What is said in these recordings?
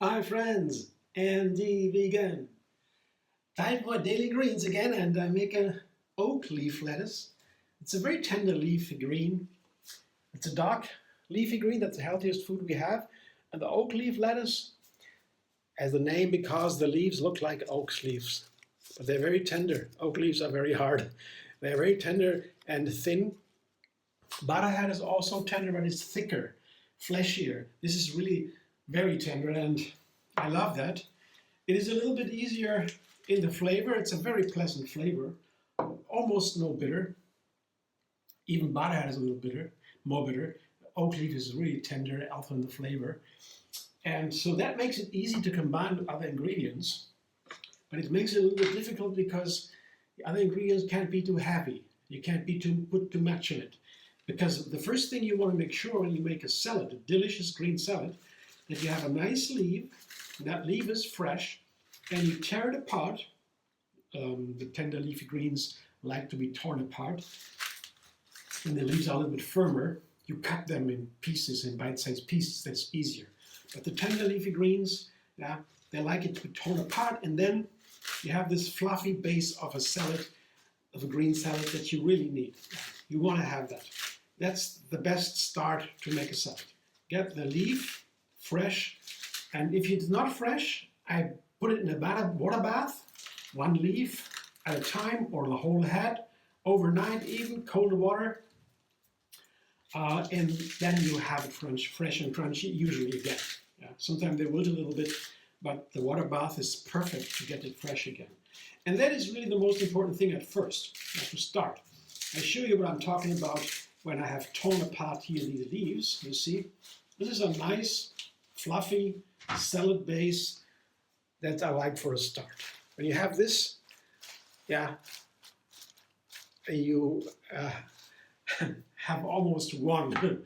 Hi friends, Andy Vegan. Time for daily greens again, and I make an oak leaf lettuce. It's a very tender leafy green. It's a dark leafy green, that's the healthiest food we have. And the oak leaf lettuce has the name because the leaves look like oak leaves. But they're very tender. Oak leaves are very hard. They're very tender and thin. Butterhead is also tender, but it's thicker, fleshier. This is really very tender, and I love that. It is a little bit easier in the flavor. It's a very pleasant flavor, almost no bitter. Even Butterhead is a little bitter, more bitter. Oak leaf is really tender, also in the flavor. And so that makes it easy to combine with other ingredients, but it makes it a little bit difficult because the other ingredients can't be too heavy. You can't put too much in it. Because the first thing you want to make sure when you make a salad, a delicious green salad, that you have a nice leaf, and that leaf is fresh, and you tear it apart. The tender leafy greens like to be torn apart, and the leaves are a little bit firmer. You cut them in pieces, in bite-sized pieces, that's easier. But the tender leafy greens, yeah, they like it to be torn apart, and then you have this fluffy base of a salad, of a green salad that you really need. You want to have that. That's the best start to make a salad. Get the leaf fresh, and if it's not fresh, I put it in a water bath, one leaf at a time, or the whole head, overnight even, cold water, and then you have it fresh and crunchy, usually again. Yeah. Sometimes they wilt a little bit, but the water bath is perfect to get it fresh again. And that is really the most important thing at first, to start. I show you what I'm talking about when I have torn apart here these leaves. You see, this is a nice, fluffy salad base that I like for a start. When you have this, yeah, you have almost one.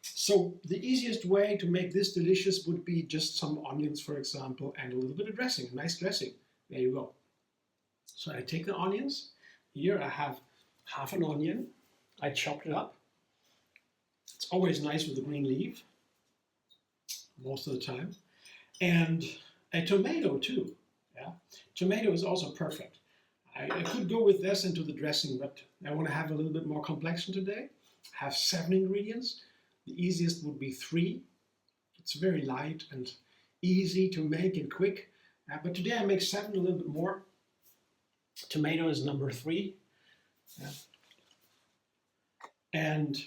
So the easiest way to make this delicious would be just some onions, for example, and a little bit of dressing, a nice dressing. There you go. So I take the onions. Here I have half an onion. I chopped it up. It's always nice with the green leaf, most of the time. And a tomato too. Yeah, tomato is also perfect. I could go with this into the dressing, but I want to have a little bit more complexion today. I have 7 ingredients. The easiest would be 3. It's very light and easy to make and quick. But today I make 7, a little bit more. Tomato is number 3. Yeah. And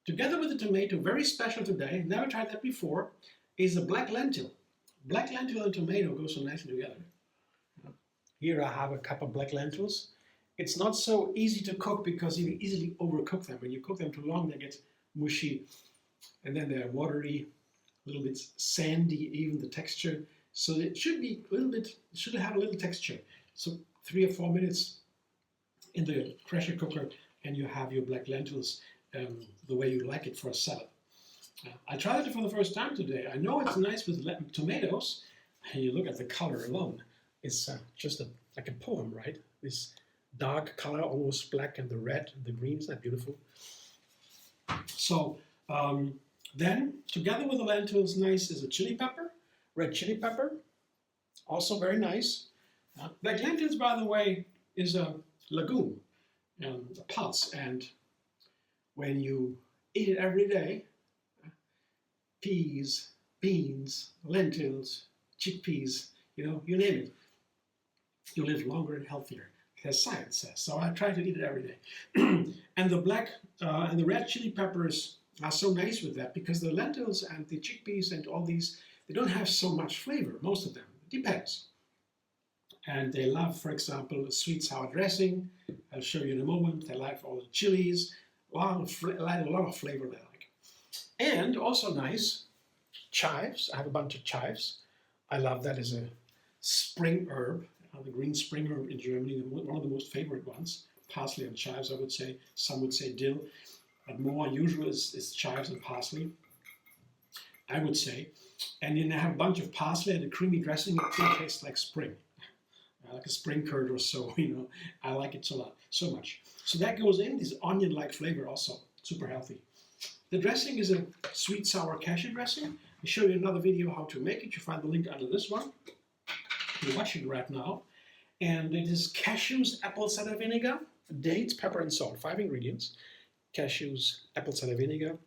together with the tomato, very special today, never tried that before, is a black lentil. Black lentil and tomato go so nicely together. Here I have a cup of black lentils. It's not so easy to cook because you easily overcook them. When you cook them too long, they get mushy, and then they're watery, a little bit sandy, even the texture. So it should be a little bit, it should have a little texture. So 3 or 4 minutes in the pressure cooker, and you have your black lentils the way you like it for a salad. I tried it for the first time today. I know it's nice with tomatoes, and you look at the color alone. It's just like a poem, right? This dark color, almost black, and the red, and the green, isn't that beautiful? So then, together with the lentils, nice is a chili pepper, red chili pepper, also very nice. Black lentils, by the way, is a legume, a pulse, and when you eat it every day, peas, beans, lentils, chickpeas, you name it, you live longer and healthier, as science says. So I try to eat it every day. And the black and the red chili peppers are so nice with that because the lentils and the chickpeas and all these, they don't have so much flavor, most of them. It depends. And they love, for example, a sweet sour dressing. I'll show you in a moment. They like all the chilies, a lot of flavor they like. And also nice, chives. I have a bunch of chives. I love that as a spring herb, the green spring herb in Germany, one of the most favorite ones. Parsley and chives, I would say. Some would say dill, but more usual is chives and parsley. I would say. And then I have a bunch of parsley and a creamy dressing. It really tastes like spring. Like a spring curd or so, you know. I like it so much. So that goes in, this onion-like flavor also, super healthy. The dressing is a sweet sour cashew dressing. I'll show you another video how to make it. You find the link under this one. You're watching right now. And it is cashews, apple cider vinegar, dates, pepper and salt. 5 ingredients. Cashews, apple cider vinegar,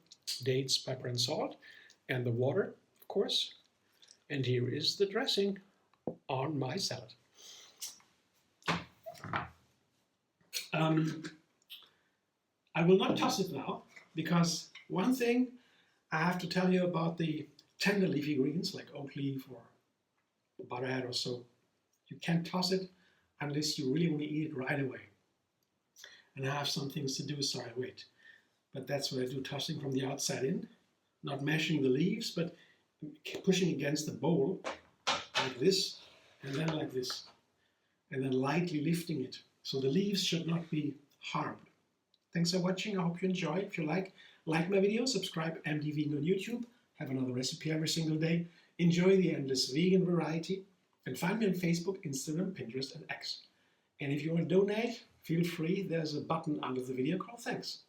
dates, pepper and salt, and the water, of course. And here is the dressing on my salad. I will not toss it now, because one thing I have to tell you about the tender leafy greens, like oak leaf or butterhead or so. You can't toss it unless you really want to eat it right away. And I have some things to do, so I wait. But that's what I do, tossing from the outside in, not mashing the leaves, but pushing against the bowl, like this, and then like this, and then lightly lifting it. So the leaves should not be harmed. Thanks for watching. I hope you enjoy. If you like my video, subscribe MD Vegan on YouTube. Have another recipe every single day. Enjoy the endless vegan variety. And find me on Facebook, Instagram, Pinterest, and X. And if you want to donate, feel free. There's a button under the video called thanks.